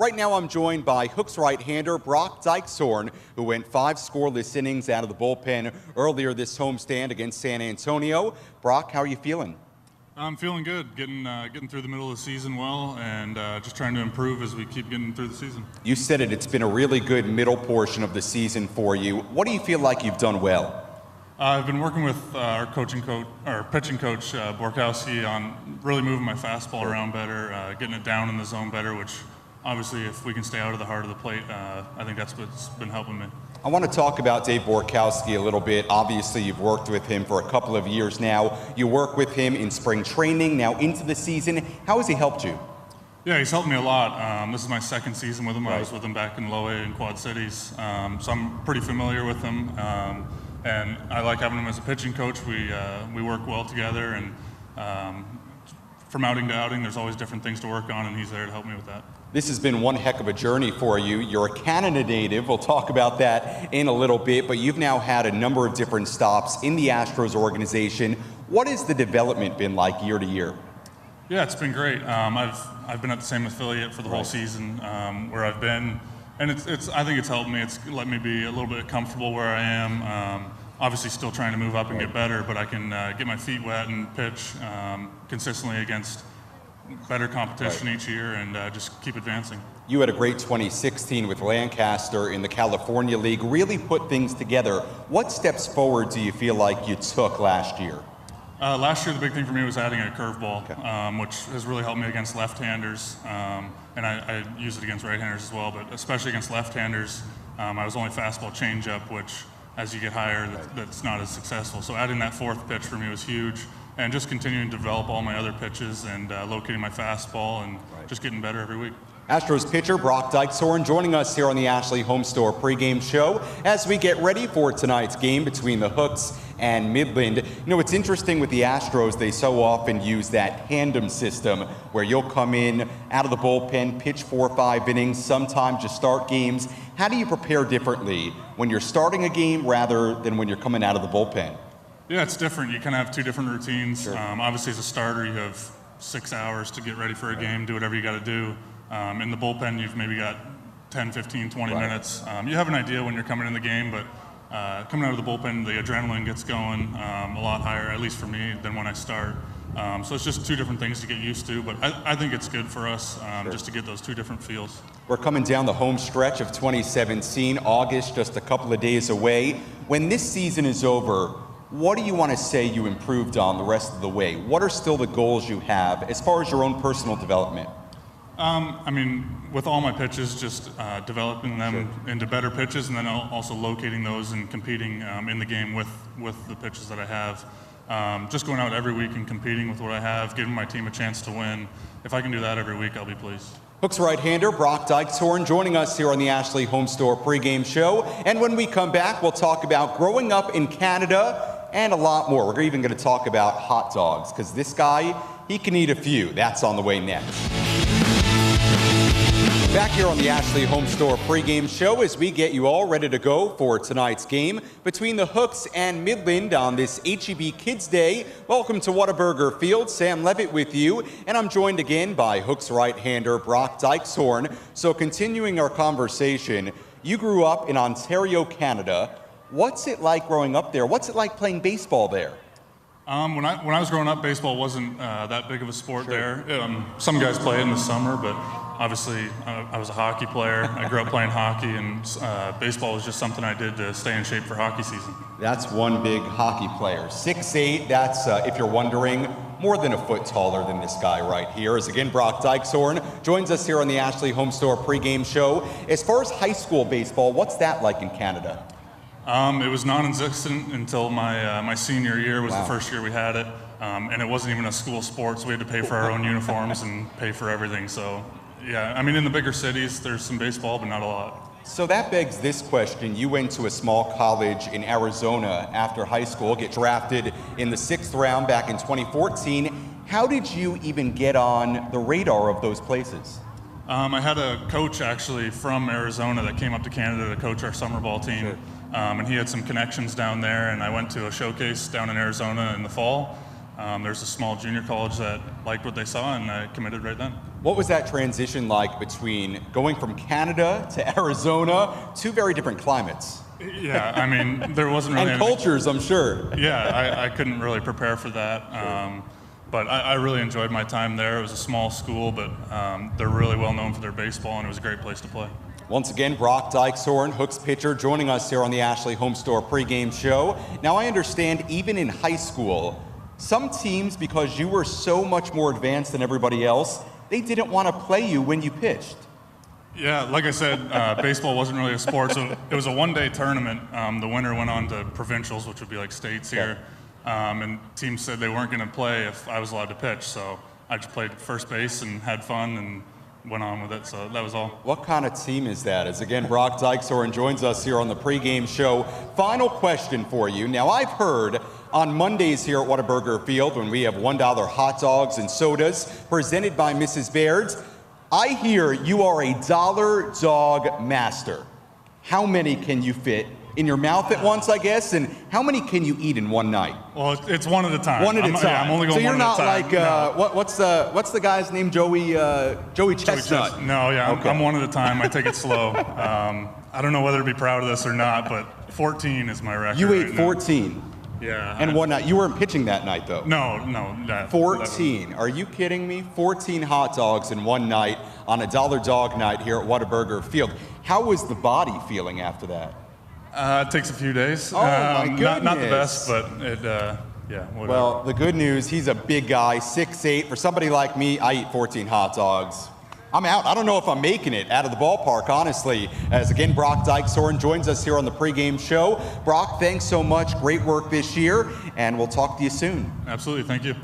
Right now I'm joined by Hooks right-hander Brock Dykxhoorn, who went 5 scoreless innings out of the bullpen earlier this homestand against San Antonio. Brock, how are you feeling? I'm feeling good, getting through the middle of the season well, and just trying to improve as we keep getting through the season. You said it's been a really good middle portion of the season for you. What do you feel like you've done well? I've been working with our pitching coach, Borkowski, on really moving my fastball around better, getting it down in the zone better, which obviously if we can stay out of the heart of the plate, I think that's what's been helping me. I want to talk about Dave Borkowski a little bit. Obviously, you've worked with him for a couple of years now. You work with him in spring training, now into the season. How has he helped you? Yeah, he's helped me a lot. This is my second season with him. Right. I was with him back in Lowe and Quad Cities, so I'm pretty familiar with him. And I like having him as a pitching coach. We work well together, and from outing to outing, there's always different things to work on, and he's there to help me with that. This has been one heck of a journey for you. You're a Canada native. We'll talk about that in a little bit, but you've now had a number of different stops in the Astros organization. What has the development been like year to year? Yeah, it's been great. I've been at the same affiliate for the whole season where I've been, and I think it's helped me. It's let me be a little bit comfortable where I am. Obviously still trying to move up and get better, but I can get my feet wet and pitch consistently against better competition each year and just keep advancing. You had a great 2016 with Lancaster in the California League, really put things together. What steps forward do you feel like you took last year? Last year the big thing for me was adding a curveball, which has really helped me against left-handers, and I use it against right-handers as well, but especially against left-handers. I was only fastball changeup, which as you get higher, that's not as successful. So adding that fourth pitch for me was huge, and just continuing to develop all my other pitches and locating my fastball and just getting better every week. Astros pitcher Brock Dykxhoorn joining us here on the Ashley HomeStore pregame show as we get ready for tonight's game between the Hooks and Midland. You know, it's interesting with the Astros, they so often use that tandem system where you'll come in out of the bullpen, pitch 4 or 5 innings, sometimes just start games. How do you prepare differently when you're starting a game rather than when you're coming out of the bullpen? Yeah, it's different. You kind of have 2 different routines. Sure. Obviously, as a starter, you have 6 hours to get ready for a game, do whatever you got to do. In the bullpen, you've maybe got 10, 15, 20 minutes. You have an idea when you're coming in the game, but coming out of the bullpen, the adrenaline gets going a lot higher, at least for me, than when I start. So it's just 2 different things to get used to, but I think it's good for us just to get those 2 different feels. We're coming down the home stretch of 2017, August, just a couple of days away. When this season is over, what do you want to say you improved on the rest of the way? What are still the goals you have as far as your own personal development? I mean, with all my pitches, just developing them into better pitches, and then also locating those and competing in the game with the pitches that I have. Just going out every week and competing with what I have, giving my team a chance to win. If I can do that every week, I'll be pleased. Hooks right-hander Brock Dykxhoorn joining us here on the Ashley HomeStore pregame show. And when we come back, we'll talk about growing up in Canada and a lot more. We're even going to talk about hot dogs, because this guy, he can eat a few. That's on the way next. Back here on the Ashley HomeStore pregame show as we get you all ready to go for tonight's game between the Hooks and Midland on this HEB Kids Day. Welcome to Whataburger Field. Sam Levitt with you, and I'm joined again by Hooks right-hander Brock Dykxhoorn. So continuing our conversation, you grew up in Ontario, Canada. What's it like growing up there? What's it like playing baseball there? When I was growing up, baseball wasn't that big of a sport there. Some guys play it in the summer, but obviously I was a hockey player. I grew up playing hockey, and baseball was just something I did to stay in shape for hockey season. That's one big hockey player. 6'8", that's, if you're wondering, more than a foot taller than this guy right here. As again, Brock Dykxhoorn joins us here on the Ashley HomeStore pregame show. As far as high school baseball, what's that like in Canada? It was non-existent until my senior year was the first year we had it, and it wasn't even a school sport, so we had to pay for our own uniforms and pay for everything. So, yeah, I mean, in the bigger cities, there's some baseball, but not a lot. So that begs this question. You went to a small college in Arizona after high school, get drafted in the 6th round back in 2014. How did you even get on the radar of those places? I had a coach actually from Arizona that came up to Canada to coach our summer ball team. Sure. And he had some connections down there, and I went to a showcase down in Arizona in the fall, There's a small junior college that liked what they saw, and I committed right then. What was that transition like between going from Canada to Arizona, two very different climates? Yeah, I mean, there wasn't really and cultures, I'm sure. Yeah, I couldn't really prepare for that. Sure. But I really enjoyed my time there. It was a small school, but they're really well known for their baseball, and it was a great place to play. Once again, Brock Dykxhoorn, Hooks pitcher, joining us here on the Ashley HomeStore pregame show. Now, I understand even in high school, some teams, because you were so much more advanced than everybody else, they didn't want to play you when you pitched. Yeah, like I said, baseball wasn't really a sport, so it was a one-day tournament. The winner went on to provincials, which would be like states here, and teams said they weren't going to play if I was allowed to pitch, so I just played first base and had fun and went on with it, so that was all. What kind of team is that? As again, Brock Dykxhoorn joins us here on the pregame show. Final question for you. Now, I've heard on Mondays here at Whataburger Field, when we have $1 hot dogs and sodas presented by Mrs. Baird's, I hear you are a dollar dog master. How many can you fit in your mouth at once, I guess, and how many can you eat in one night? Well, it's one at a time. One at a time. Yeah, I'm only going so you're one at a not time. like what's the guy's name? Joey Chestnut. No, yeah, Okay. I'm one at a time. I take it slow. I don't know whether to be proud of this or not, but 14 is my record. You ate right 14. Now. Yeah. And what night? You weren't pitching that night, though. No. 14. Are you kidding me? 14 hot dogs in one night on a dollar dog night here at Whataburger Field. How was the body feeling after that? It takes a few days. Oh, my goodness. Not the best, but it, yeah, whatever. Well, the good news, he's a big guy, 6'8". For somebody like me, I eat 14 hot dogs. I'm out. I don't know if I'm making it out of the ballpark, honestly. As again, Brock Dykxhoorn joins us here on the pregame show. Brock, thanks so much. Great work this year, and we'll talk to you soon. Absolutely. Thank you.